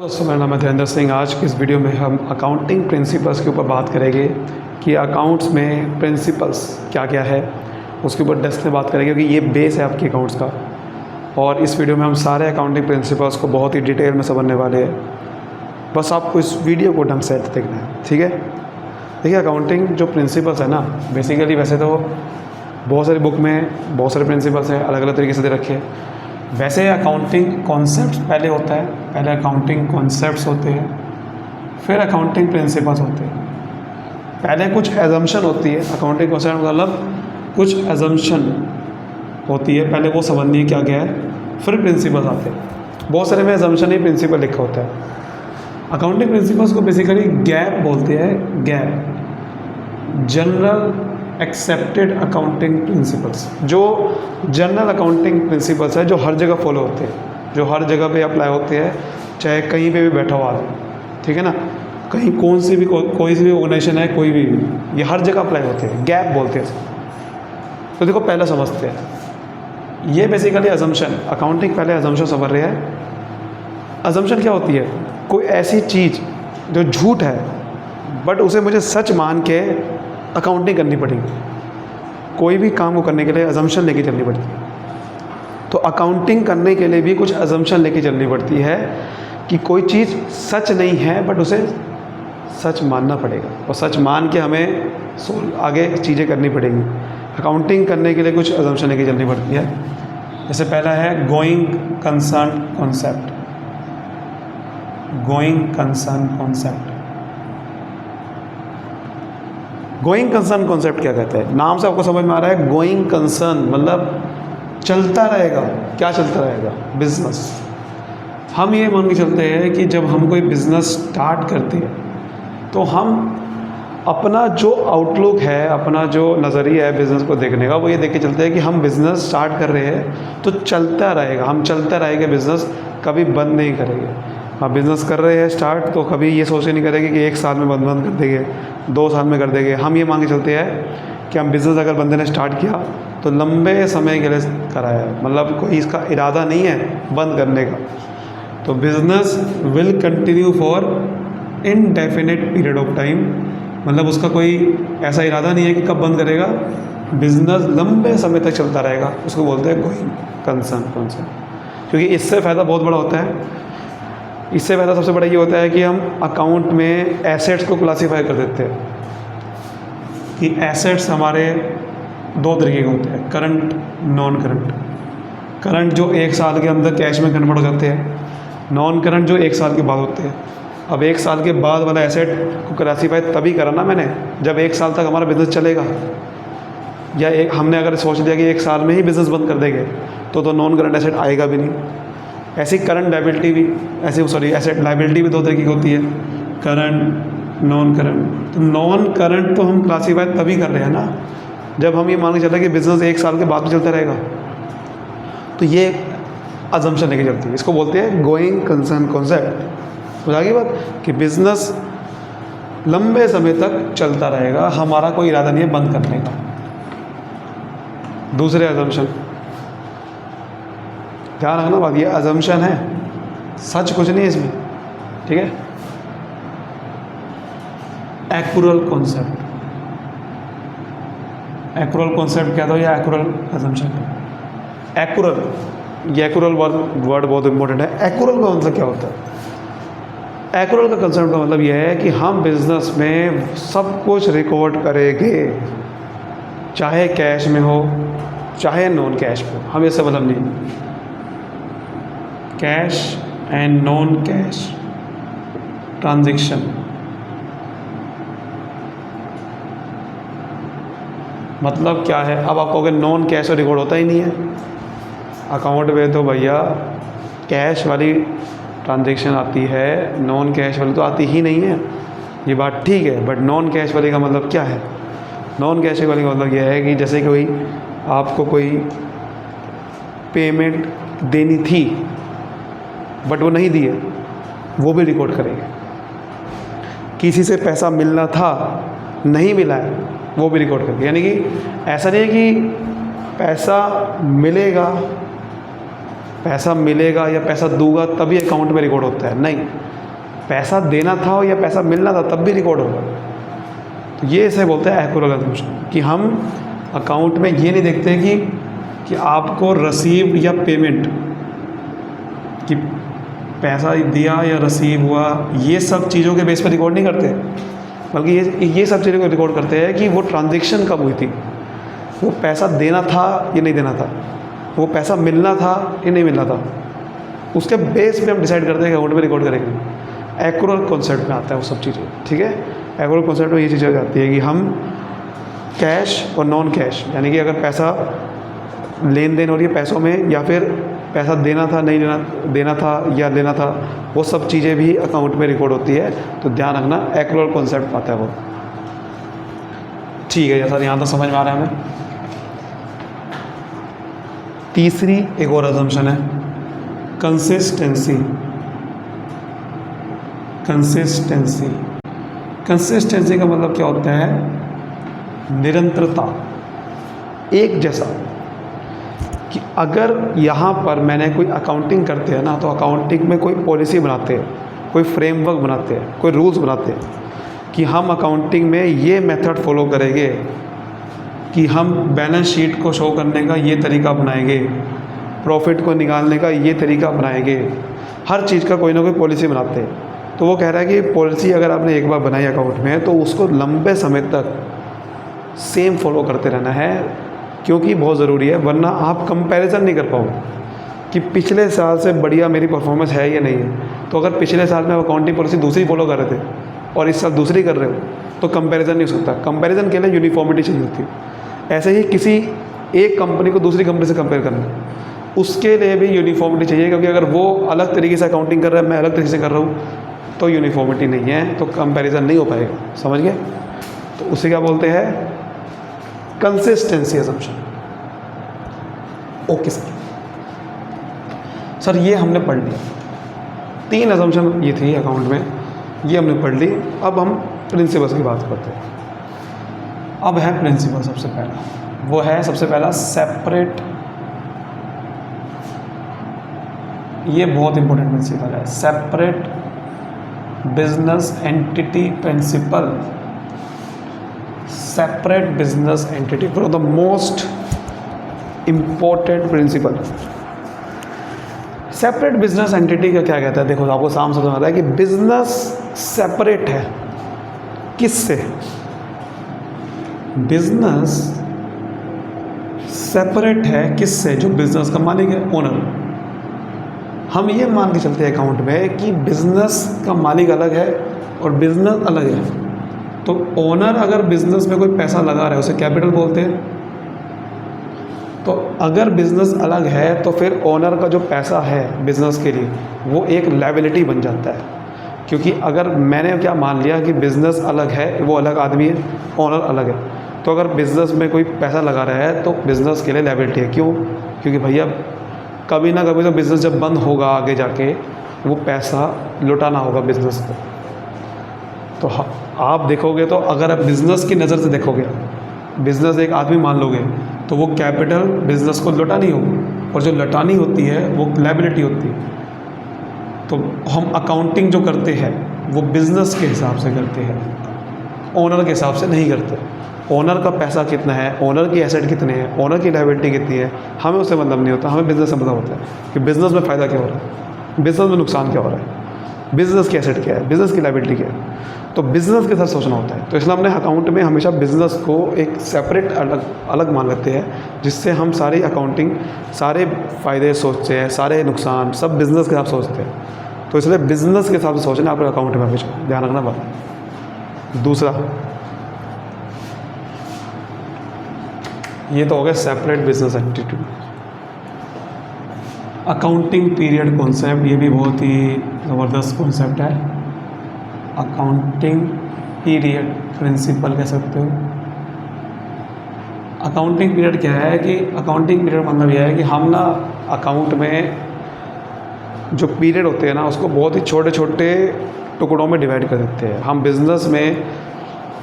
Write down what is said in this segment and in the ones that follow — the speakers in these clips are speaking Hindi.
दोस्तों, मेरा नाम है धीरेन्द्र सिंह। आज की इस वीडियो में हम अकाउंटिंग प्रिंसिपल्स के ऊपर बात करेंगे कि अकाउंट्स में प्रिंसिपल्स क्या क्या है, उसके ऊपर डेस्क में बात करेंगे क्योंकि ये बेस है आपके अकाउंट्स का। और इस वीडियो में हम सारे अकाउंटिंग प्रिंसिपल्स को बहुत ही डिटेल में समझने वाले हैं। बस आपको इस वीडियो को ढंग से देखना है, ठीक है। देखिए, अकाउंटिंग जो प्रिंसिपल्स है ना, बेसिकली वैसे तो बहुत सारी बुक में बहुत सारे प्रिंसिपल्स हैं, अलग अलग तरीके से दे रखे हैं। वैसे अकाउंटिंग कॉन्सेप्ट्स पहले होता है, पहले अकाउंटिंग कॉन्सेप्ट्स होते हैं, फिर अकाउंटिंग प्रिंसिपल्स होते हैं। पहले कुछ एजम्पशन होती है, अकाउंटिंग कॉन्सेप्ट मतलब कुछ एजम्पशन होती है, पहले वो समझनी है क्या क्या है, फिर प्रिंसिपल्स आते हैं। बहुत सारे में एजम्पशन ही प्रिंसिपल लिखा होता है। अकाउंटिंग प्रिंसिपल्स को बेसिकली गैप बोलते हैं, gap, general accepted accounting principles. जो जनरल अकाउंटिंग प्रिंसिपल्स है, जो हर जगह फॉलो होते हैं, जो हर जगह पे अप्लाई होते हैं, चाहे कहीं पे भी बैठा हुआ आदमी, ठीक है ना, कहीं कौन सी भी कोई सी भी ऑर्गेनाइजेशन है, कोई भी, ये हर जगह अप्लाई होते हैं, गैप बोलते हैं। तो देखो, पहले समझते हैं, ये बेसिकली अजम्पशन, अकाउंटिंग पहले अजम्पशन समझ रहे हैं। अजम्पशन क्या होती है? कोई ऐसी चीज़ जो झूठ है बट उसे मुझे सच मान के अकाउंटिंग करनी पड़ेगी। कोई भी काम को करने के लिए अजम्पशन लेके चलनी पड़ती है। तो अकाउंटिंग करने के लिए भी कुछ अजम्पशन लेके चलनी पड़ती है कि कोई चीज़ सच नहीं है बट उसे सच मानना पड़ेगा, और सच मान के हमें आगे चीज़ें करनी पड़ेंगी। अकाउंटिंग करने के लिए कुछ अजम्पशन लेके चलनी पड़ती है। जैसे पहला है going concern concept. Going concern concept, going concern concept क्या कहता है? नाम से आपको समझ में आ रहा है, गोइंग कंसर्न मतलब चलता रहेगा। क्या चलता रहेगा? बिजनेस। हम ये मान के चलते हैं कि जब हम कोई बिज़नेस स्टार्ट करते हैं तो हम अपना जो आउटलुक है, अपना जो नज़रिया है बिज़नेस को देखने का, वो ये देख के चलते हैं कि हम बिज़नेस स्टार्ट कर रहे हैं तो चलता रहेगा, हम चलता रहेगा, बिज़नेस कभी बंद नहीं करेंगे। हम बिज़नेस कर रहे हैं स्टार्ट तो कभी ये सोच नहीं करेंगे कि 1 साल में बंद कर देंगे, 2 साल में कर देंगे। हम ये मान के चलते हैं कि हम बिज़नेस अगर बंदे ने स्टार्ट किया तो लंबे समय के लिए कराया, मतलब कोई इसका इरादा नहीं है बंद करने का। तो business will continue for indefinite period of time, मतलब उसका कोई ऐसा इरादा नहीं है कि कब बंद करेगा। बिज़नेस लंबे समय तक चलता रहेगा, उसको बोलते हैं गोइंग कंसर्न कॉन्सेप्ट। क्योंकि इससे फ़ायदा बहुत बड़ा होता है। इससे फ़ायदा सबसे बड़ा ये होता है कि हम अकाउंट में एसेट्स को क्लासीफाई कर देते हैं कि एसेट्स हमारे 2 तरीके के होते हैं, करंट, नॉन करंट। करंट जो 1 साल के अंदर कैश में कन्वर्ट हो जाते हैं, नॉन करंट जो 1 साल के बाद होते हैं। अब 1 साल के बाद वाला एसेट को क्लासीफाई तभी करा ना मैंने जब 1 साल तक हमारा बिज़नेस चलेगा, या हमने अगर सोच लिया कि 1 साल में ही बिज़नेस बंद कर देंगे तो नॉन करंट एसेट आएगा भी नहीं। ऐसी करंट लायबिलिटी भी, एसेट लायबिलिटी भी 2 तरीके की होती है, करंट, नॉन करंट। तो नॉन करंट तो हम क्लासीफाई तभी कर रहे हैं ना जब हम ये मान के चल रहे हैं कि बिज़नेस 1 साल के बाद भी चलता रहेगा। तो ये अजम्पशन लेके चलती है, इसको बोलते हैं गोइंग कंसर्न कॉन्सेप्ट। बुझा गई बात कि बिज़नेस लंबे समय तक चलता रहेगा, हमारा कोई इरादा नहीं है बंद करने का। दूसरे अजम्पशन, ध्यान रखना बात, ये अजम्पशन है, सच कुछ नहीं है इसमें, ठीक है। एक्यूरल कॉन्सेप्ट, एक्यूरल कॉन्सेप्ट क्या था? ये एक्यूरल अजम्पशन है। एक्यूरल, ये एक्यूरल वर्ड बहुत इंपॉर्टेंट है। एक्यूरल का मतलब क्या होता है? एक्यूरल का कंसेप्ट का मतलब यह है कि हम बिजनेस में सब कुछ रिकॉर्ड करेंगे, चाहे कैश में हो चाहे नॉन कैश में हो, हम इससे मतलब नहीं। Cash and non cash transaction, मतलब क्या है? अब आप कहोगे नॉन कैश तो रिकॉर्ड होता ही नहीं है अकाउंट में, तो भैया कैश वाली ट्रांजैक्शन आती है, नॉन कैश वाली तो आती ही नहीं है। ये बात ठीक है, बट नॉन कैश वाली का मतलब क्या है? नॉन कैश वाली का मतलब यह है कि जैसे कोई आपको कोई पेमेंट देनी थी बट वो नहीं दिए, वो भी रिकॉर्ड करेंगे। किसी से पैसा मिलना था, नहीं मिला है, वो भी रिकॉर्ड करेंगे। यानी कि ऐसा नहीं है कि पैसा मिलेगा पैसा मिलेगा या पैसा दूंगा तभी अकाउंट में रिकॉर्ड होता है, नहीं, पैसा देना था या पैसा मिलना था तब भी रिकॉर्ड होगा। तो ये इसे बोलते हैं एक्यूरेट अजम्पशन, कि हम अकाउंट में ये नहीं देखते कि आपको रसीव या पेमेंट, कि पैसा दिया या रिसीव हुआ, ये सब चीज़ों के बेस पर रिकॉर्ड नहीं करते, बल्कि ये सब चीज़ों को रिकॉर्ड करते हैं कि वो ट्रांजैक्शन कब हुई थी, वो पैसा देना था या नहीं देना था, वो पैसा मिलना था या नहीं मिलना था, उसके बेस पे हम डिसाइड करते हैं कि अकाउंट में रिकॉर्ड करेंगे। एक्यूरेट कॉन्सेप्ट में आता है वो सब चीज़ें, ठीक है। एक्यूरेट कॉन्सेप्ट में ये चीज़ें आती है कि हम कैश और नॉन कैश, यानी कि अगर पैसा लेन देन हो रही है पैसों में, या फिर पैसा देना था नहीं देना था या लेना था, वो सब चीज़ें भी अकाउंट में रिकॉर्ड होती है। तो ध्यान रखना, एक्यूरेट कॉन्सेप्ट आता है वो, ठीक है। सर यहाँ तक समझ में आ रहा है हमें। तीसरी एक और अजम्पशन है कंसिस्टेंसी। कंसिस्टेंसी कंसिस्टेंसी का मतलब क्या होता है? निरंतरता, एक जैसा। कि अगर यहाँ पर मैंने कोई अकाउंटिंग करते हैं ना, तो अकाउंटिंग में कोई पॉलिसी बनाते हैं, कोई फ्रेमवर्क बनाते हैं, कोई रूल्स बनाते हैं कि हम अकाउंटिंग में ये मेथड फॉलो करेंगे, कि हम बैलेंस शीट को शो करने का ये तरीका अपनाएंगे, प्रॉफिट को निकालने का ये तरीका अपनाएंगे, हर चीज़ का कोई ना कोई पॉलिसी बनाते हैं। तो वो कह रहा है कि पॉलिसी अगर आपने एक बार बनाई अकाउंट में, तो उसको लंबे समय तक सेम फॉलो करते रहना है, क्योंकि बहुत ज़रूरी है, वरना आप कंपैरिजन नहीं कर पाओगे कि पिछले साल से बढ़िया मेरी परफॉर्मेंस है या नहीं है। तो अगर पिछले साल में अकाउंटिंग पॉलिसी दूसरी फॉलो कर रहे थे और इस साल दूसरी कर रहे हो, तो कंपैरिजन नहीं हो सकता। कंपैरिजन के लिए यूनिफॉर्मिटी चाहिए होती है। ऐसे ही किसी एक कंपनी को दूसरी कंपनी से कंपेयर करना, उसके लिए भी यूनिफॉर्मिटी चाहिए, क्योंकि अगर वो अलग तरीके से अकाउंटिंग कर रहा है, मैं अलग तरीके से कर रहा हूँ, तो यूनिफॉर्मिटी नहीं है, तो कंपैरिजन नहीं हो पाएगा। समझ गए? तो उसे क्या बोलते हैं? Consistency assumption. ओके सर, ये हमने पढ़ लिया, 3 अजम्पशन ये थी अकाउंट में, ये हमने पढ़ ली। अब हम प्रिंसिपल्स की बात करते हैं। अब है प्रिंसिपल, सबसे पहला वो है, सबसे पहला सेपरेट। ये बहुत इंपॉर्टेंट प्रिंसिपल है, separate business entity principle. Separate business entity, one of the most important principle. Separate business entity का क्या कहता है? देखो, आपको सामने समझ आता है कि बिजनेस सेपरेट है किससे? बिजनेस सेपरेट है किससे? जो बिजनेस का मालिक है, ओनर। हम ये मान के चलते हैं अकाउंट में कि बिजनेस का मालिक अलग है और बिजनेस अलग है। तो ओनर अगर बिजनेस में कोई पैसा लगा रहा है, उसे कैपिटल बोलते हैं। तो अगर बिजनेस अलग है, तो फिर ओनर का जो पैसा है बिजनेस के लिए, वो एक लायबिलिटी बन जाता है। क्योंकि अगर मैंने क्या मान लिया कि बिजनेस अलग है, वो अलग आदमी है, ओनर अलग है, तो अगर बिजनेस में कोई पैसा लगा रहा है तो बिजनेस के लिए लायबिलिटी है। क्यों? क्योंकि भैया कभी ना कभी तो बिजनेस जब बंद होगा आगे जाके, वो पैसा लौटाना होगा बिजनेस को। तो आप देखोगे, तो अगर आप बिज़नेस की नज़र से देखोगे, बिज़नेस एक आदमी मान लोगे, तो वो कैपिटल बिज़नेस को लौटानी होगी, और जो लौटानी होती है वो लायबिलिटी होती है। तो हम अकाउंटिंग जो करते हैं वो बिज़नेस के हिसाब से करते हैं, ओनर के हिसाब से नहीं करते। ओनर का पैसा कितना है, ओनर की एसेट कितने हैं, ओनर की लायबिलिटी कितनी है, हमें उससे मतलब नहीं होता। हमें बिज़नेस से मतलब होता है कि बिज़नेस में फ़ायदा क्या हो रहा है, बिज़नेस में नुकसान क्या हो रहा है, बिज़नेस की एसेट क्या है, बिज़नेस की लायबिलिटी क्या है। तो बिज़नेस के साथ सोचना होता है। तो इसलिए हमने अकाउंट में हमेशा बिज़नेस को एक सेपरेट अलग मान लेते हैं, जिससे हम सारी अकाउंटिंग, सारे फ़ायदे सोचते हैं, सारे नुकसान सब बिज़नेस के साथ सोचते हैं। तो इसलिए बिज़नेस के हिसाब से सोचना आप अकाउंट में हमेशा ध्यान रखना बात। दूसरा, ये तो हो गया separate business entity. Accounting period concept, ये भी बहुत ही ज़बरदस्त कॉन्सेप्ट है। अकाउंटिंग पीरियड प्रिंसिपल कह सकते हो। अकाउंटिंग पीरियड क्या है कि अकाउंटिंग पीरियड मतलब यह है कि हम ना अकाउंट में जो पीरियड होते हैं ना, उसको बहुत ही छोटे छोटे टुकड़ों में डिवाइड कर देते हैं। हम बिज़नेस में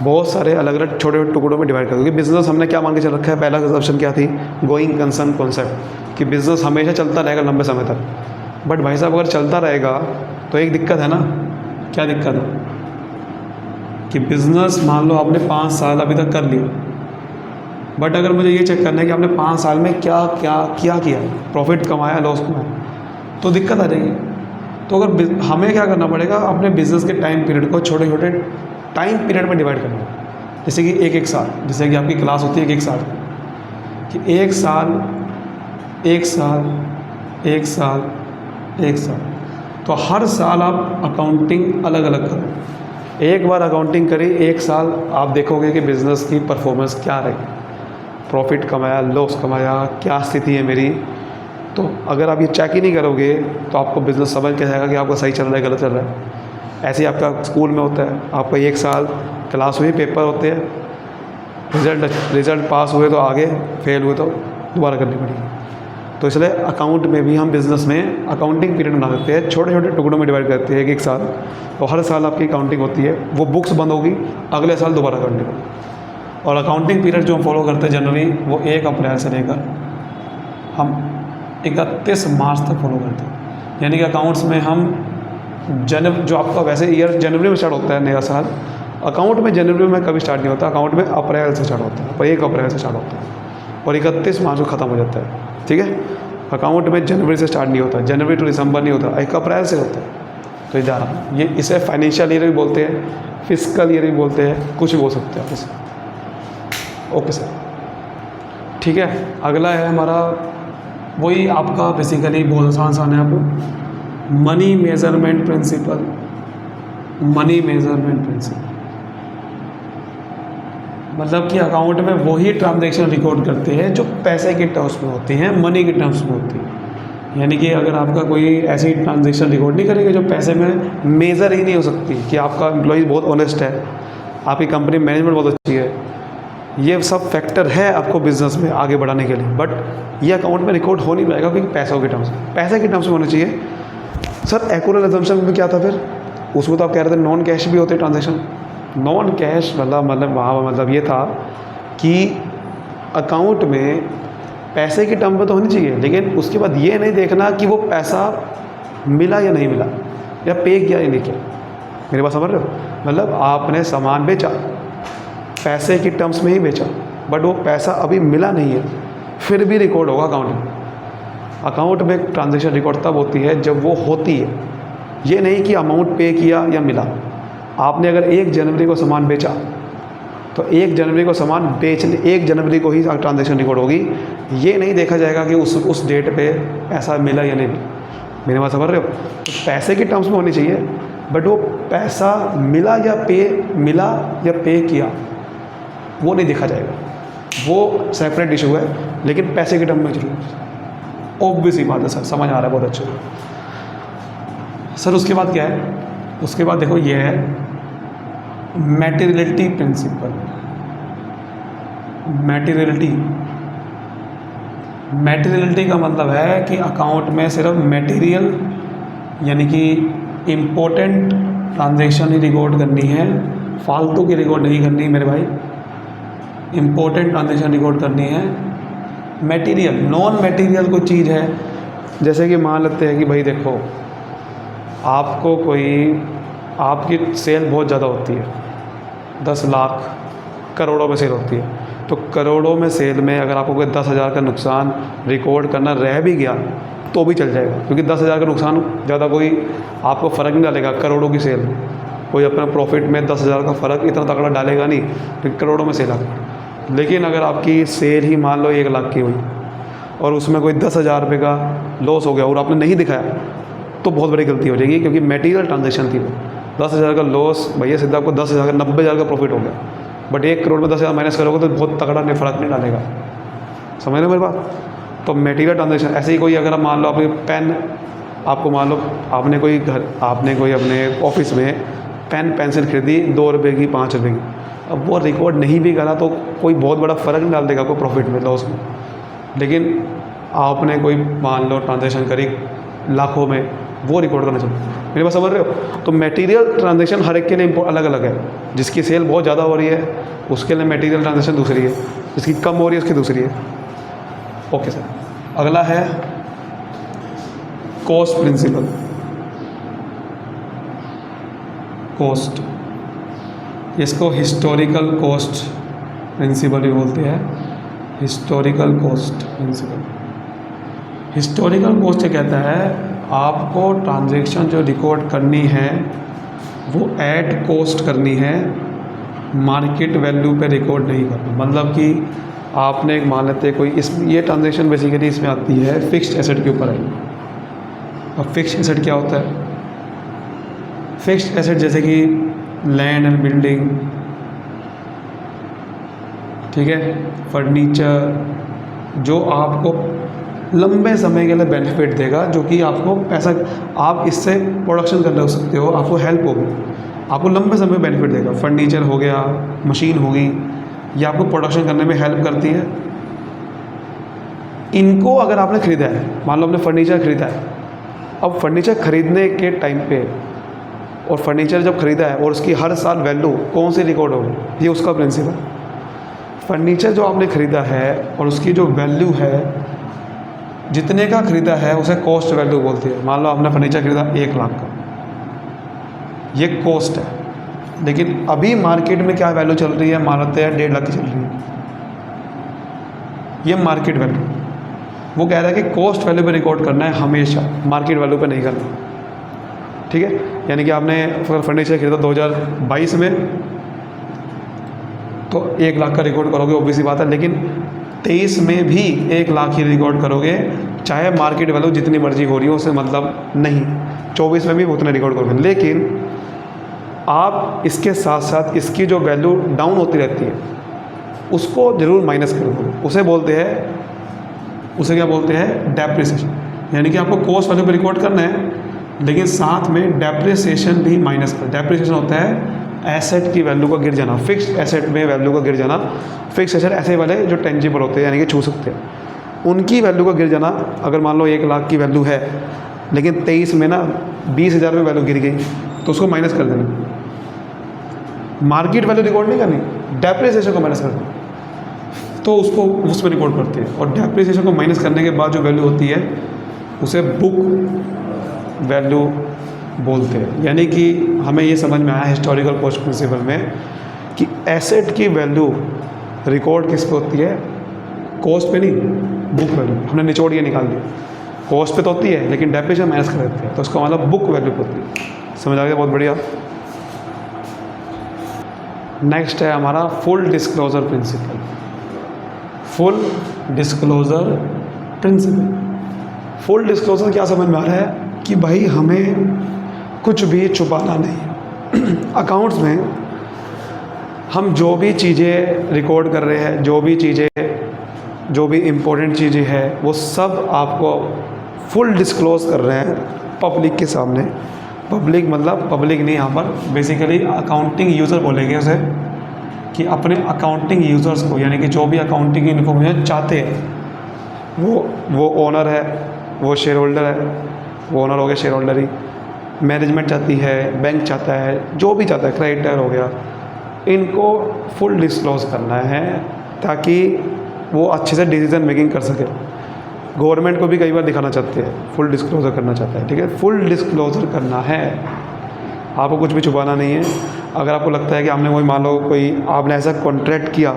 बहुत सारे अलग अलग छोटे छोटे टुकड़ों में डिवाइड कर देते हैं। बिज़नेस हमने क्या मान के चल रखा है, पहला ऑप्शन क्या थी, गोइंग कंसर्न कॉन्सेप्ट, कि बिज़नेस हमेशा चलता रहेगा लंबे समय तक, बट भाई साहब अगर चलता रहेगा तो एक दिक्कत है ना। क्या दिक्कत है कि बिज़नेस मान लो आपने 5 साल अभी तक कर लिया, बट अगर मुझे ये चेक करना है कि आपने 5 साल में क्या क्या किया, प्रॉफिट कमाया, लॉस कमाया, तो दिक्कत आ जाएगी। तो अगर हमें क्या करना पड़ेगा, अपने बिज़नेस के टाइम पीरियड को छोटे छोटे टाइम पीरियड में डिवाइड करना होगा। जैसे कि एक साल, जैसे कि आपकी क्लास होती है एक साल कि एक साल, तो हर साल आप अकाउंटिंग अलग अलग करो। एक बार अकाउंटिंग करी, एक साल आप देखोगे कि बिज़नेस की परफॉर्मेंस क्या रही, प्रॉफिट कमाया, लॉस कमाया, क्या स्थिति है मेरी। तो अगर आप ये चेक ही नहीं करोगे तो आपको बिज़नेस समझ कैसे आएगा कि आपका सही चल रहा है, गलत चल रहा है। ऐसे ही आपका स्कूल में होता है, आपका एक साल क्लास हुई, पेपर होते हैं, रिज़ल्ट पास हुए तो आगे, फेल हुए तो दोबारा करनी पड़ेगी। तो इसलिए अकाउंट में भी हम बिज़नेस में अकाउंटिंग पीरियड बना देते हैं, छोटे छोटे टुकड़ों में डिवाइड करते हैं एक साल। तो हर साल आपकी अकाउंटिंग होती है, वो बुक्स बंद होगी, अगले साल दोबारा करने को। और अकाउंटिंग पीरियड जो हम फॉलो करते हैं जनरली, वो 1 अप्रैल से लेकर हम 31 मार्च तक फॉलो करते हैं। यानी कि अकाउंट्स में हम जो आपका वैसे ईयर जनवरी में स्टार्ट होता है नया साल, अकाउंट में जनवरी में कभी स्टार्ट नहीं होता, अकाउंट में अप्रैल से स्टार्ट होता है, और 1 अप्रैल से स्टार्ट होता है और 31 मार्च को ख़त्म हो जाता है। ठीक है, अकाउंट में जनवरी से स्टार्ट नहीं होता, जनवरी टू दिसंबर नहीं होता, 1 अप्रैल से होता है। तो इधर ये इसे फाइनेंशियल ईयर भी बोलते हैं, फिस्कल ईयर भी बोलते हैं, कुछ भी बोल सकते हैं आप इसे। ओके सर, ठीक है। अगला है हमारा वही आपका बेसिकली बहुत आसान है आपको, money measurement principle. Money measurement principle मतलब कि अकाउंट में वही ट्रांजैक्शन रिकॉर्ड करते हैं जो पैसे के टर्म्स में होती हैं, मनी के टर्म्स में होती है। यानी कि अगर आपका कोई ऐसी ट्रांजैक्शन रिकॉर्ड नहीं करेंगे जो पैसे में मेज़र ही नहीं हो सकती, कि आपका एम्प्लॉय बहुत ऑनेस्ट है, आपकी कंपनी मैनेजमेंट बहुत अच्छी है, ये सब फैक्टर है आपको बिज़नेस में आगे बढ़ाने के लिए, बट ये अकाउंट में रिकॉर्ड हो नहीं पाएगा क्योंकि पैसों के टर्म्स में, पैसे के टर्म्स में होना चाहिए। सर एक्यूरेट अजम्पशन में क्या था फिर, उसमें तो आप कह रहे थे नॉन कैश भी होते ट्रांजैक्शन। नॉन कैश मतलब वहाँ मतलब ये था कि अकाउंट में पैसे के टर्म में तो होनी चाहिए, लेकिन उसके बाद ये नहीं देखना कि वो पैसा मिला या नहीं मिला, या पे किया या नहीं किया। मेरी बात समझ रहे हो? मतलब आपने सामान बेचा, पैसे की टर्म्स में ही बेचा, बट वो पैसा अभी मिला नहीं है, फिर भी रिकॉर्ड होगा अकाउंट में। अकाउंट में ट्रांजैक्शन रिकॉर्ड तब होती है जब वो होती है, ये नहीं कि अमाउंट पे किया या मिला। आपने अगर 1 जनवरी को सामान बेचा तो 1 जनवरी को सामान बेचने 1 जनवरी को ही ट्रांजैक्शन रिकॉर्ड होगी, ये नहीं देखा जाएगा कि उस डेट पे पैसा मिला या नहीं मिला। मेरे बात समझ रहे हो? तो पैसे की टर्म्स में होनी चाहिए, बट वो पैसा मिला या पे किया वो नहीं देखा जाएगा, वो सेपरेट इशू है, लेकिन पैसे की टर्म में जरूर। ऑब्वियस ही बात है सर, समझ आ रहा है बहुत अच्छे से। सर उसके बाद क्या है, उसके बाद देखो ये है मैटेरियलिटी प्रिंसिपल। मैटेरियलिटी का मतलब है कि अकाउंट में सिर्फ मटेरियल यानी कि इम्पोर्टेंट ट्रांजैक्शन ही रिकॉर्ड करनी है, फालतू की रिकॉर्ड नहीं करनी मेरे भाई, इम्पोर्टेंट ट्रांजैक्शन रिकॉर्ड करनी है। मटेरियल, नॉन मटेरियल कोई चीज़ है, जैसे कि मान लेते हैं कि भाई देखो आपको आपकी सेल बहुत ज़्यादा होती है, 10 लाख करोड़ों में सेल होती है, तो करोड़ों में सेल में अगर आपको कोई 10,000 का नुकसान रिकॉर्ड करना रह भी गया तो भी चल जाएगा, क्योंकि 10,000 का नुकसान ज़्यादा कोई आपको फ़र्क नहीं डालेगा। करोड़ों की सेल में कोई अपना प्रॉफिट में 10,000 का फ़र्क इतना तगड़ा डालेगा नहीं, तो करोड़ों में सेल आएगा। लेकिन अगर आपकी सेल ही मान लो 1 लाख की हुई और उसमें कोई 10,000 रुपये का लॉस हो गया और आपने नहीं दिखाया, तो बहुत बड़ी गलती हो जाएगी, क्योंकि मटेरियल ट्रांजैक्शन थी वो। 10,000 का लॉस भैया सीधा आपको 10,000 का 90,000 का प्रॉफिट हो गया, बट 1 करोड़ में 10,000 माइनस करोगे तो बहुत तगड़ा नहीं, फ़र्क नहीं डालेगा। समझ रहे हो मेरी बात? तो मटेरियल ट्रांजैक्शन ऐसे ही कोई अगर मान लो आपके पेन, आपको मान लो आपने कोई अपने ऑफिस में पेन पेंसिल खरीदी 2 रुपये की, 5 रुपये की, अब वो रिकॉर्ड नहीं भी करा तो कोई बहुत बड़ा फ़र्क नहीं डाल देगा आपको प्रॉफिट में, लॉस में। लेकिन आपने कोई मान लो ट्रांजैक्शन करी लाखों में, वो रिकॉर्ड करना चाहिए। मेरे पास समझ रहे हो? तो मटेरियल ट्रांजैक्शन हर एक के लिए अलग अलग है। जिसकी सेल बहुत ज़्यादा हो रही है उसके लिए मटेरियल ट्रांजैक्शन दूसरी है, जिसकी कम हो रही है उसकी दूसरी है। Okay sir. अगला है कॉस्ट प्रिंसिपल। कॉस्ट, इसको हिस्टोरिकल कॉस्ट प्रिंसिपल भी बोलते हैं। Historical cost principle, historical cost ये कहता है आपको ट्रांजैक्शन जो रिकॉर्ड करनी है वो एट कॉस्ट करनी है, मार्केट वैल्यू पे रिकॉर्ड नहीं करना। मतलब कि आपने एक मान लेते कोई ये ट्रांजैक्शन बेसिकली इसमें आती है फिक्स्ड एसेट के ऊपर है। अब फिक्स्ड एसेट क्या होता है? फिक्स्ड एसेट जैसे कि लैंड एंड बिल्डिंग, ठीक है, फर्नीचर, जो आपको लंबे समय के लिए बेनिफिट देगा, जो कि आपको पैसा, आप इससे प्रोडक्शन कर सकते हो, आपको हेल्प होगी, आपको लंबे समय में बेनिफिट देगा। फर्नीचर हो गया, मशीन होगी, ये आपको प्रोडक्शन करने में हेल्प करती है। इनको अगर आपने ख़रीदा है, मान लो आपने फर्नीचर ख़रीदा है, अब फर्नीचर ख़रीदने के टाइम पे और फर्नीचर जब ख़रीदा है और उसकी हर साल वैल्यू कौन सी रिकॉर्ड होगी, ये उसका प्रिंसिपल। फर्नीचर जो आपने ख़रीदा है और उसकी जो वैल्यू है, जितने का ख़रीदा है उसे कॉस्ट वैल्यू बोलते हैं। मान लो आपने फर्नीचर ख़रीदा 1 लाख का, ये कॉस्ट है। लेकिन अभी मार्केट में क्या वैल्यू चल रही है, मान लेते हैं 1.5 लाख की चल रही है, ये मार्केट वैल्यू। वो कह रहा है कि कॉस्ट वैल्यू पे रिकॉर्ड करना है हमेशा, मार्केट वैल्यू पे नहीं करना, ठीक है। यानी कि आपने अगर फर्नीचर खरीदा 2022 में तो 1 लाख का रिकॉर्ड करोगे, ऑब्वियसली बात है। लेकिन 23 में भी 1 लाख ही रिकॉर्ड करोगे, चाहे मार्केट वैल्यू जितनी मर्जी हो रही हो, उससे मतलब नहीं। 24 में भी उतना रिकॉर्ड करोगे। लेकिन आप इसके साथ साथ इसकी जो वैल्यू डाउन होती रहती है उसको ज़रूर माइनस कर दो। उसे बोलते हैं, उसे क्या बोलते हैं, डेप्रिसिएशन। यानी कि आपको कॉस्ट वैल्यू पे रिकॉर्ड करना है, लेकिन साथ में डेप्रिसिएशन भी माइनस कर। डेप्रिसिएशन होता है एसेट की वैल्यू का गिर जाना, फिक्स्ड एसेट में वैल्यू का गिर जाना। फिक्स्ड एसेट ऐसे वाले जो टेंजिबल होते हैं, यानी कि छू सकते हैं, उनकी वैल्यू का गिर जाना। अगर मान लो 1 लाख की वैल्यू है, लेकिन 23 में ना 20,000 में वैल्यू गिर गई, तो उसको माइनस कर देना। मार्केट वैल्यू रिकॉर्ड नहीं करनी, डेप्रिसिएशन को माइनस कर देना, तो उसको उसमें रिकॉर्ड करते हैं। और डेप्रिसिएशन को माइनस करने के बाद जो वैल्यू होती है उसे बुक वैल्यू बोलते हैं। यानी कि हमें ये समझ में आया हिस्टोरिकल कॉस्ट प्रिंसिपल में कि एसेट की वैल्यू रिकॉर्ड किस पे होती है, कॉस्ट पे नहीं, बुक वैल्यू। हमने निचोड़ ये निकाल दिया, कॉस्ट पे तो होती है लेकिन डेप्रिसिएशन माइनस कर देते हैं, तो उसका मतलब बुक वैल्यू पे होती है। समझ आ गया, बहुत बढ़िया। नेक्स्ट है हमारा full disclosure principle. Full disclosure principle, full disclosure क्या समझ में आ रहा है कि भाई हमें कुछ भी छुपाना नहीं। अकाउंट्स में हम जो भी चीज़ें रिकॉर्ड कर रहे हैं, जो भी इम्पोर्टेंट चीज़ें हैं, वो सब आपको फुल डिस्क्लोज कर रहे हैं पब्लिक के सामने। पब्लिक मतलब पब्लिक नहीं, यहाँ पर बेसिकली अकाउंटिंग यूज़र बोलेंगे उसे, कि अपने अकाउंटिंग यूज़र्स को, यानी कि जो भी अकाउंटिंग इन्फॉर्मेशन चाहते हैं, वो ओनर है, वो शेयर होल्डर है, वो ओनर हो गया शेयर होल्डर ही, मैनेजमेंट चाहती है, बैंक चाहता है, जो भी चाहता है, क्रेडिटर हो गया, इनको फुल डिस्क्लोज करना है ताकि वो अच्छे से डिसीजन मेकिंग कर सके। गवर्नमेंट को भी कई बार दिखाना चाहते हैं, फुल डिस्क्लोजर करना चाहता है, ठीक है। फुल डिस्क्लोजर करना है, आपको कुछ भी छुपाना नहीं है। अगर आपको लगता है कि आपने कोई, मान लो कोई आपने ऐसा कॉन्ट्रैक्ट किया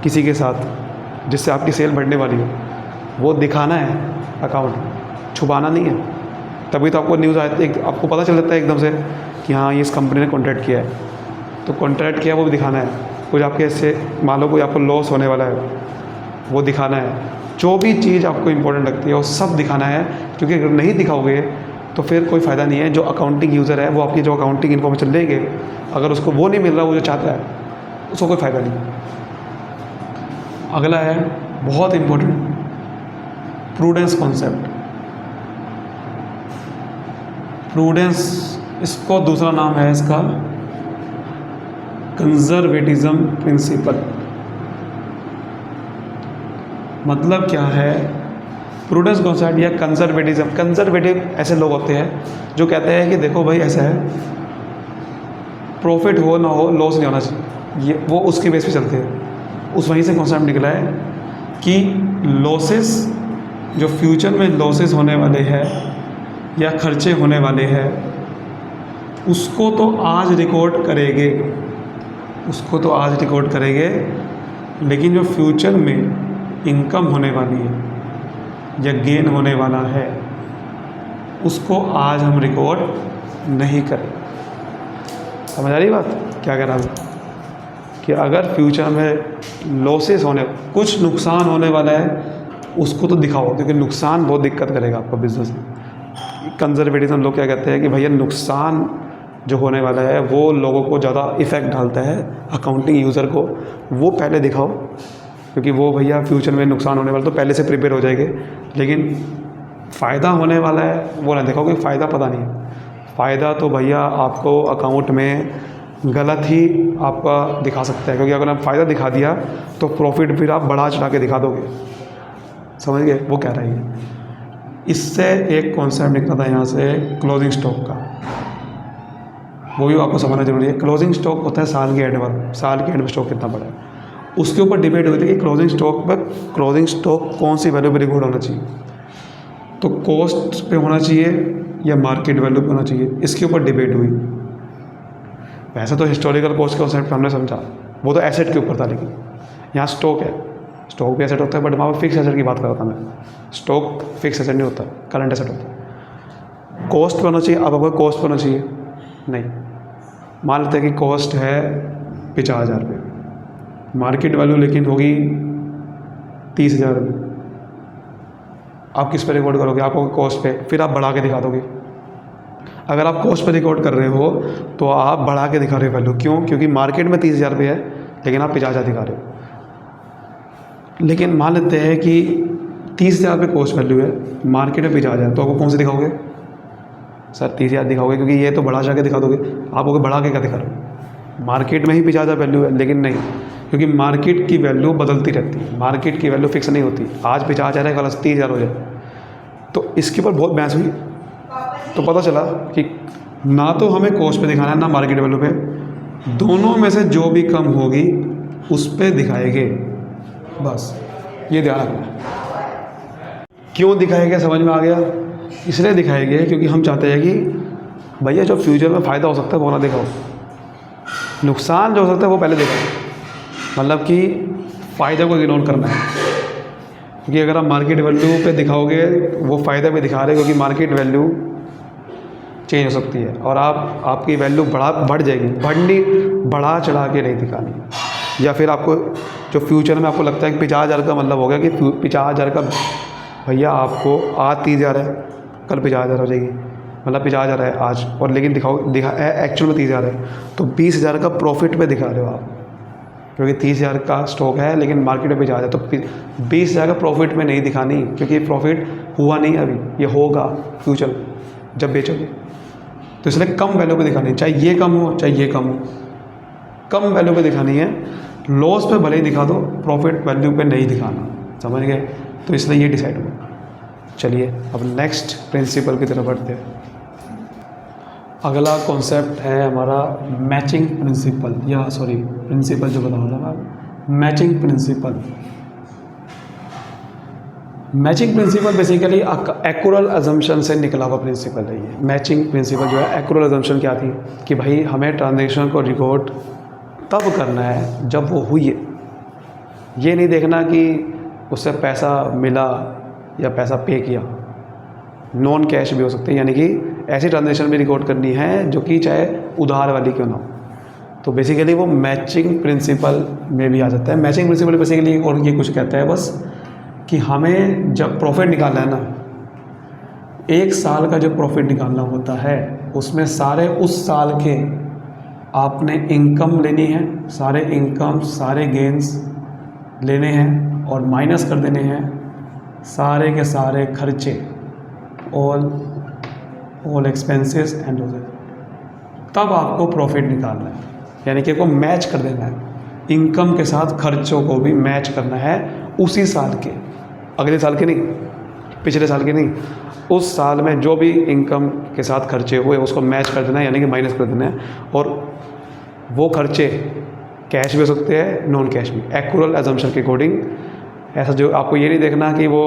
किसी के साथ जिससे आपकी सेल बढ़ने वाली हो, वो दिखाना है अकाउंट, छुपाना नहीं है। तभी तो आपको न्यूज़ आती है, आपको पता चल जाता है एकदम से कि हाँ ये इस कंपनी ने कॉन्ट्रैक्ट किया है, तो कॉन्ट्रैक्ट किया वो भी दिखाना है। कुछ आपके इससे मान लो कोई आपको लॉस होने वाला है, वो दिखाना है। जो भी चीज़ आपको इम्पोर्टेंट लगती है वो सब दिखाना है, क्योंकि अगर नहीं दिखाओगे तो फिर कोई फ़ायदा नहीं है। जो अकाउंटिंग यूज़र है वो आपकी जो अकाउंटिंग इन्फॉर्मेशन लेंगे, अगर उसको वो नहीं मिल रहा वो जो चाहता है, उसको कोई फ़ायदा नहीं। अगला है बहुत इम्पोर्टेंट, प्रूडेंस कॉन्सेप्ट। प्रूडेंस, इसको दूसरा नाम है इसका कंजर्वेटिज्म प्रिंसिपल। मतलब क्या है, प्रूडेंस कॉन्सेप्ट या कंजर्वेटिज्म। कंजर्वेटिव ऐसे लोग होते हैं जो कहते हैं कि देखो भाई ऐसा है, प्रॉफिट हो ना हो, लॉस नहीं होना चाहिए, ये वो उसके बेस पे चलते हैं। उस वहीं से कॉन्सेप्ट निकला है कि लॉसेस जो फ्यूचर में लॉसेस होने वाले हैं या खर्चे होने वाले हैं उसको तो आज रिकॉर्ड करेंगे, उसको तो आज रिकॉर्ड करेंगे, लेकिन जो फ्यूचर में इनकम होने वाली है या गेन होने वाला है उसको आज हम रिकॉर्ड नहीं करें। समझ आ रही बात क्या कह रहा हूँ? कि अगर फ्यूचर में लॉसेस होने, कुछ नुकसान होने वाला है उसको तो दिखाओ, क्योंकि नुकसान बहुत दिक्कत करेगा आपका बिजनेस में। कंजर्वेटिज्म लोग क्या कहते हैं कि भैया नुकसान जो होने वाला है वो लोगों को ज़्यादा इफ़ेक्ट डालता है, अकाउंटिंग यूज़र को वो पहले दिखाओ, क्योंकि वो भैया फ्यूचर में नुकसान होने वाला तो पहले से प्रिपेयर हो जाएंगे। लेकिन फ़ायदा होने वाला है वो ना दिखाओ, क्योंकि फ़ायदा पता नहीं। फ़ायदा तो भैया आपको अकाउंट में गलत ही आपका दिखा सकता है, क्योंकि अगर आप फ़ायदा दिखा दिया तो प्रॉफिट फिर आप बढ़ा चढ़ा के दिखा दोगे। समझ गए वो कह रही है। इससे एक कॉन्सेप्ट निकला था यहाँ से क्लोजिंग स्टॉक का, वो भी आपको समझना जरूरी है। क्लोजिंग स्टॉक होता है साल के एंड पर, साल के एंड में स्टॉक कितना बड़ा है, उसके ऊपर डिबेट हुई थी कि क्लोजिंग स्टॉक पर क्लोजिंग स्टॉक कौन सी वैल्यू पर रिकॉर्ड होना चाहिए, तो कॉस्ट पे होना चाहिए या मार्केट वैल्यू पे होना चाहिए, इसके ऊपर डिबेट हुई। वैसे तो हिस्टोरिकल कॉस्ट कॉन्सेप्ट हमने समझा, वो तो एसेट के ऊपर था, लेकिन यहाँ स्टॉक है, स्टॉक भी एसेट होता है, बट वहाँ पर फिक्स एसेट की बात कर रहा था मैं। स्टॉक फिक्स एसेट नहीं होता, करंट एसेट होता है। कॉस्ट पे होना चाहिए, अब अगर कॉस्ट पे होना चाहिए नहीं, मान लेते हैं कि कॉस्ट है 50,000 रुपये, मार्केट वैल्यू लेकिन होगी 30,000 रुपये। आप किस पे रिकॉर्ड करोगे? आप कॉस्ट पे, फिर आप बढ़ा के दिखा दोगे। अगर आप कॉस्ट पे रिकॉर्ड कर रहे हो तो आप बढ़ा के दिखा रहे हो वैल्यू, क्यों? क्योंकि मार्केट में 30,000 रुपये है लेकिन आप 50,000 दिखा रहे हो। लेकिन मान लेते हैं कि 30,000 रुपये कॉस्ट वैल्यू है, मार्केट में 50,000, तो आपको कौन से दिखाओगे? सर 30,000 दिखाओगे, क्योंकि ये तो बढ़ा जाके दिखा दोगे। आप लोग बढ़ा के क्या दिखा रहे हो? मार्केट में ही 50,000 वैल्यू है, लेकिन नहीं, क्योंकि मार्केट की वैल्यू बदलती रहती है, मार्केट की वैल्यू फिक्स नहीं होती। आज 50,000 है, कल 30,000 हो जाए। तो इसके ऊपर बहुत बहस हुई, तो पता चला कि ना तो हमें कॉस्ट पे दिखाना है ना मार्केट वैल्यू पे, दोनों में से जो भी कम होगी उस पर दिखाएंगे, बस ये ध्यान रखना। क्यों दिखाएंगे समझ में आ गया? इसलिए दिखाएंगे क्योंकि हम चाहते हैं कि भैया जो फ्यूचर में फ़ायदा हो सकता है वो ना दिखाओ, नुकसान जो हो सकता है वो पहले दिखाओ। मतलब कि फ़ायदे को इग्नोर करना है, क्योंकि अगर आप मार्केट वैल्यू पे दिखाओगे वो फ़ायदे पे दिखा रहे, क्योंकि मार्केट वैल्यू चेंज हो सकती है और आपकी वैल्यू बढ़ जाएगी, बढ़ा चढ़ा के नहीं दिखानी। या फिर आपको जो फ्यूचर में आपको लगता है कि 50,000 का मतलब हो गया कि 50,000 का भैया आपको आज 30,000 है, कल 50,000 हो जाएगी, मतलब 50,000 है आज, और लेकिन एक्चुअल में 30,000 है, तो 20,000 का प्रॉफिट पे दिखा रहे हो आप, क्योंकि 30,000 का स्टॉक है लेकिन मार्केट में 50,000, तो 20,000 का प्रॉफिट में नहीं दिखानी, क्योंकि प्रॉफिट हुआ नहीं अभी, ये होगा फ्यूचर जब बेचोगे। तो इसलिए कम वैल्यू पे दिखानी है, चाहे ये कम हो चाहे ये कम हो, कम वैल्यू पे दिखानी है। लॉस पे भले ही दिखा दो, प्रॉफिट वैल्यू पे नहीं दिखाना। समझ गए? तो इसलिए ये डिसाइड हुआ। चलिए अब नेक्स्ट प्रिंसिपल की तरफ बढ़ते हैं। अगला कॉन्सेप्ट है हमारा मैचिंग प्रिंसिपल, या सॉरी प्रिंसिपल जो बता रहा था मैं, matching principal. Matching principal basically accrual assumption से निकला हुआ प्रिंसिपल है ये। मैचिंग प्रिंसिपल जो है, एक्यूरल अजम्पशन क्या थी कि भाई हमें ट्रांजेक्शन को रिकॉर्ड तब करना है जब वो हुई है, ये नहीं देखना कि उससे पैसा मिला या पैसा पे किया। नॉन कैश भी हो सकते हैं, यानी कि ऐसी ट्रांजेक्शन भी रिकॉर्ड करनी है जो कि चाहे उधार वाली क्यों ना हो। तो बेसिकली वो मैचिंग प्रिंसिपल में भी आ जाता है। मैचिंग प्रिंसिपल बेसिकली और ये कुछ कहता है बस कि हमें जब प्रॉफिट निकालना है ना, एक साल का जो प्रॉफिट निकालना होता है उसमें सारे उस साल के आपने इनकम लेनी है, सारे इनकम सारे गेंस लेने हैं और माइनस कर देने हैं सारे के सारे खर्चे, ऑल एक्सपेंसेस एंड लॉसेस, तब आपको प्रॉफिट निकालना है। यानी कि को मैच कर देना है, इनकम के साथ खर्चों को भी मैच करना है उसी साल के, अगले साल के नहीं, पिछले साल के नहीं, उस साल में जो भी इनकम के साथ खर्चे हुए उसको मैच कर देना है, यानी कि माइनस कर देना है। और वो खर्चे कैश भी हो सकते हैं, नॉन कैश भी, एक्यूरल अजम्पशन के अकॉर्डिंग। ऐसा जो आपको ये नहीं देखना कि वो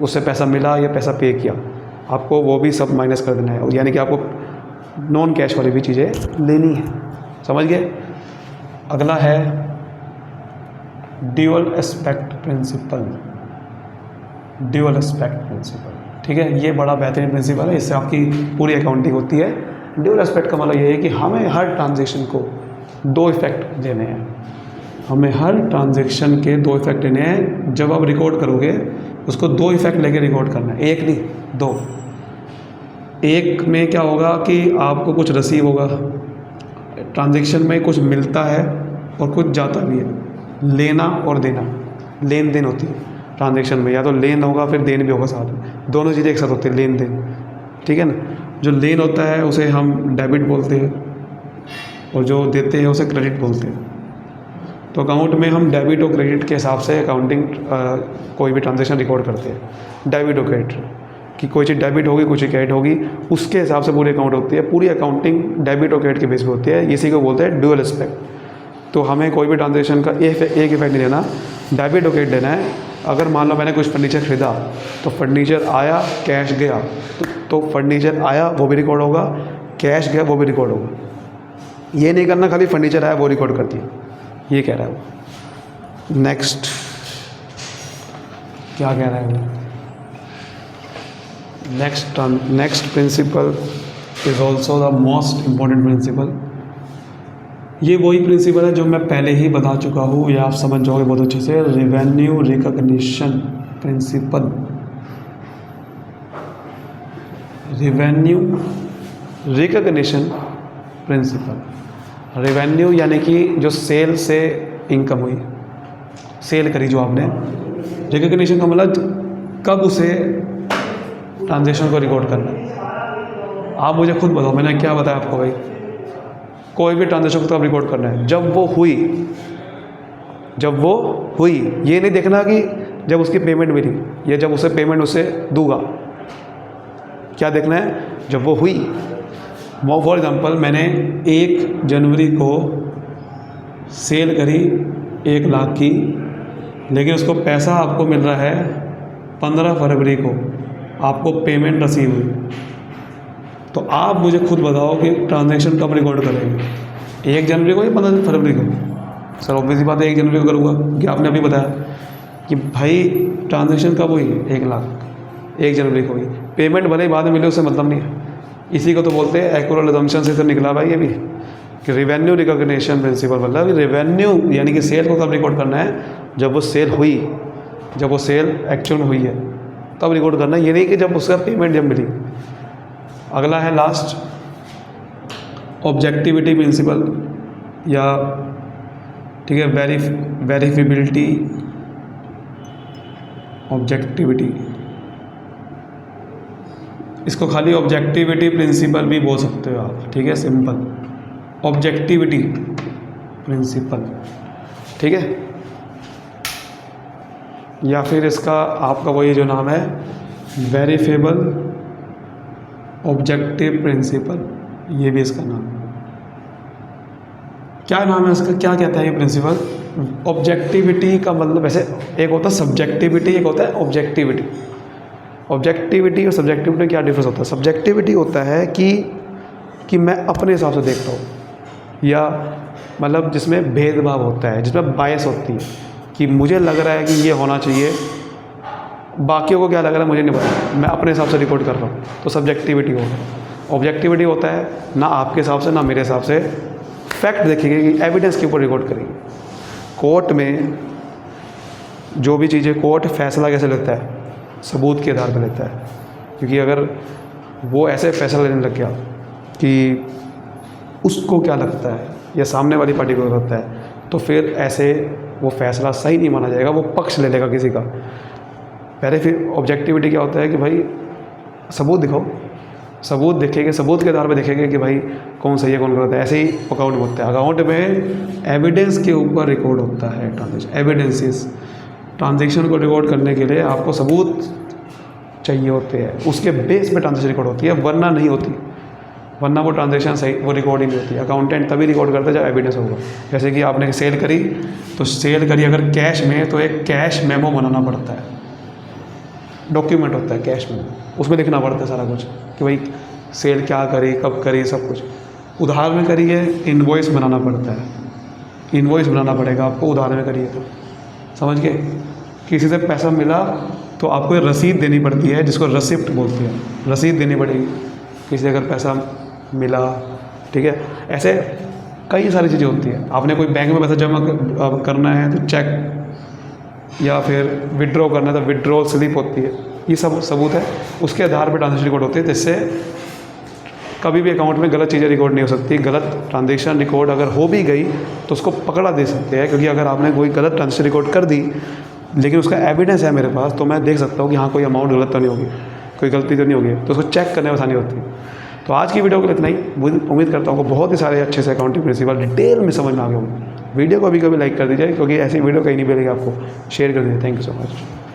उससे पैसा मिला या पैसा पे किया, आपको वो भी सब माइनस कर देना है, यानी कि आपको नॉन कैश वाली भी चीज़ें लेनी है। समझ गए? अगला है dual aspect principle. Dual aspect principle, ठीक है, ये बड़ा बेहतरीन प्रिंसिपल है, इससे आपकी पूरी अकाउंटिंग होती है। ड्यूअल एस्पेक्ट का मतलब ये है कि हमें हर ट्रांजेक्शन को दो इफेक्ट देने हैं। हमें हर ट्रांजेक्शन के दो इफेक्ट लेने हैं। जब आप रिकॉर्ड करोगे उसको दो इफेक्ट लेके रिकॉर्ड करना है, एक नहीं दो। एक में क्या होगा कि आपको कुछ रिसीव होगा, ट्रांजेक्शन में कुछ मिलता है और कुछ जाता भी है, लेना और देना, लेन देन होती है ट्रांजेक्शन में, या तो लेन होगा फिर देन भी होगा साथ में, दोनों चीज़ें एक साथ होती है, लेन देन, ठीक है ना। जो लेन होता है उसे हम डेबिट बोलते हैं और जो देते हैं उसे क्रेडिट बोलते हैं। तो अकाउंट में हम डेबिट और क्रेडिट के हिसाब से अकाउंटिंग कोई भी ट्रांजेक्शन रिकॉर्ड करते हैं, डेबिट और क्रेडिट, कि कोई चीज़ डेबिट होगी कोई चीज़ क्रेडिट होगी, उसके हिसाब से पूरी अकाउंट होती है। पूरी अकाउंटिंग डेबिट और क्रेडिट के बेस पे होती है, इसी को बोलते हैं ड्यूअल एस्पेक्ट। तो हमें कोई भी ट्रांजेक्शन का एक इफेक्ट नहीं लेना, डेबिट और क्रेडिट लेना है। अगर मान लो मैंने कुछ फर्नीचर ख़रीदा तो फर्नीचर आया, कैश गया, तो फर्नीचर आया वो भी रिकॉर्ड होगा, कैश गया वो भी रिकॉर्ड होगा। ये नहीं करना खाली फर्नीचर आया वो रिकॉर्ड कर दिया, ये कह रहा है वो। नेक्स्ट क्या कह रहा है वो? Next principle is also the most important principal. ये वही प्रिंसिपल है जो मैं पहले ही बता चुका हूँ, या आप समझ जाओगे बहुत अच्छे से। Revenue recognition principle. Revenue recognition principle. Revenue यानी कि जो सेल से इनकम हुई, सेल करी जो आपने। रिकॉग्निशन का मतलब कब उसे ट्रांजेक्शन को रिकॉर्ड करना है। आप मुझे खुद बताओ, मैंने क्या बताया आपको भाई? कोई भी ट्रांजेक्शन को कब रिकॉर्ड करना है? जब वो हुई, जब वो हुई। ये नहीं देखना कि जब उसकी पेमेंट मिली या जब उसे पेमेंट उसे दूंगा, क्या देखना है? जब वो हुई। फॉर एग्जांपल मैंने 1 जनवरी को सेल करी 1 लाख की, लेकिन उसको पैसा आपको मिल रहा है 15 फरवरी को, आपको पेमेंट रिसीव हुई। तो आप मुझे खुद बताओ कि ट्रांजैक्शन कब रिकॉर्ड करेंगे? 1 जनवरी को या 15 फरवरी को? सर ऑब्वियसली बात है 1 जनवरी को करूँगा, कि आपने अभी बताया कि भाई ट्रांजैक्शन कब हुई? 1 लाख 1 जनवरी को हुई। पेमेंट भले ही बाद में मिले उससे मतलब नहीं है। इसी को तो बोलते हैं एक्यूरेट अजम्पशन से तो निकला भाई ये भी, कि रेवेन्यू रिकॉग्निशन प्रिंसिपल। मतलब रेवेन्यू यानी कि सेल को कब रिकॉर्ड करना है? जब वो सेल हुई, जब वो सेल एक्चुअल में हुई है तब रिकॉर्ड करना है, ये नहीं कि जब उसका पेमेंट जब मिली। अगला है लास्ट ऑब्जेक्टिविटी प्रिंसिपल, या ठीक है वेरीफिबिलिटी ऑब्जेक्टिविटी। इसको खाली ऑब्जेक्टिविटी प्रिंसिपल भी बोल सकते हो आप, ठीक है, सिंपल ऑब्जेक्टिविटी प्रिंसिपल, ठीक है। या फिर इसका आपका वही जो नाम है वेरीफेबल ऑब्जेक्टिव प्रिंसिपल, ये भी इसका नाम। क्या नाम है इसका, क्या कहता है ये प्रिंसिपल? ऑब्जेक्टिविटी का मतलब वैसे एक होता है सब्जेक्टिविटी, एक होता है ऑब्जेक्टिविटी। ऑब्जेक्टिविटी और सब्जेक्टिविटी में क्या डिफरेंस होता है? सब्जेक्टिविटी होता है कि मैं अपने हिसाब से देखता हूँ, या मतलब जिसमें भेदभाव होता है, जिसमें बायस होती है, कि मुझे लग रहा है कि ये होना चाहिए, बाकियों को क्या लग रहा है मुझे नहीं पता, मैं अपने हिसाब से रिकॉर्ड कर रहा हूँ, तो सब्जेक्टिविटी होगा। ऑब्जेक्टिविटी होता है ना आपके हिसाब से ना मेरे हिसाब से, फैक्ट देखेंगे कि एविडेंस के ऊपर रिकॉर्ड करेंगे। कोर्ट में जो भी चीज़ें, कोर्ट फैसला कैसे लेता है? सबूत के आधार पर लेता है, क्योंकि अगर वो ऐसे फैसला लेने लग गया कि उसको क्या लगता है या सामने वाली पार्टी को लगता है, तो फिर ऐसे वो फैसला सही नहीं माना जाएगा, वो पक्ष ले लेगा किसी का। पहले फिर ऑब्जेक्टिविटी क्या होता है कि भाई सबूत दिखाओ, सबूत देखेंगे, सबूत के आधार पे देखेंगे कि भाई कौन सही है कौन गलत है। ऐसे ही अकाउंट में होता है, अकाउंट में एविडेंस के ऊपर रिकॉर्ड होता है ट्रांजेक्शन। एविडेंसेस, ट्रांजेक्शन को रिकॉर्ड करने के लिए आपको सबूत चाहिए होते हैं, उसके बेस पे ट्रांजेक्शन रिकॉर्ड होती है, वरना नहीं होती, वरना वो ट्रांजेक्शन सही वो रिकॉर्ड ही नहीं होती। अकाउंटेंट तभी रिकॉर्ड करता है जब एविडेंस होगा। जैसे कि आपने सेल करी, तो सेल करी अगर कैश में, तो एक कैश मेमो बनाना पड़ता है, डॉक्यूमेंट होता है कैश में, उसमें लिखना पड़ता है सारा कुछ कि भाई सेल क्या करी, कब करी, सब कुछ। उधार में करी है, इनवॉइस बनाना पड़ता है, इनवॉइस बनाना पड़ेगा आपको उधार में करिए तो, समझ गए। किसी से पैसा मिला तो आपको एक रसीद देनी पड़ती है, जिसको रसिप्ट बोलते हैं, रसीद देनी पड़ेगी किसी से अगर पैसा मिला, ठीक है। ऐसे कई सारी चीज़ें होती हैं। आपने कोई बैंक में पैसा जमा करना है तो चेक, या फिर विड्रॉ करना है तो विड्रॉल स्लिप होती है, ये सब सबूत है। उसके आधार पर ट्रांजेक्शन रिकॉर्ड होते हैं, जिससे कभी भी अकाउंट में गलत चीज़ें रिकॉर्ड नहीं हो सकती। गलत ट्रांजेक्शन रिकॉर्ड अगर हो भी गई तो उसको पकड़ा दे सकते हैं, क्योंकि अगर आपने कोई गलत ट्रांजेक्शन रिकॉर्ड कर दी लेकिन उसका एविडेंस है मेरे पास, तो मैं देख सकता हूँ कि हाँ कोई अमाउंट गलत तो नहीं होगी, कोई गलती तो नहीं होगी, तो उसको चेक करने में आसानी होती है। तो आज की वीडियो के लिए इतना ही। उम्मीद करता हूँ कि बहुत ही सारे अच्छे से अकाउंटिंग प्रिंसिपल डिटेल में समझ में आ गए होंगे। वीडियो को भी कभी लाइक कर दीजिए, क्योंकि ऐसी वीडियो कहीं नहीं मिलेगी आपको। शेयर कर दीजिए। Thank you so much.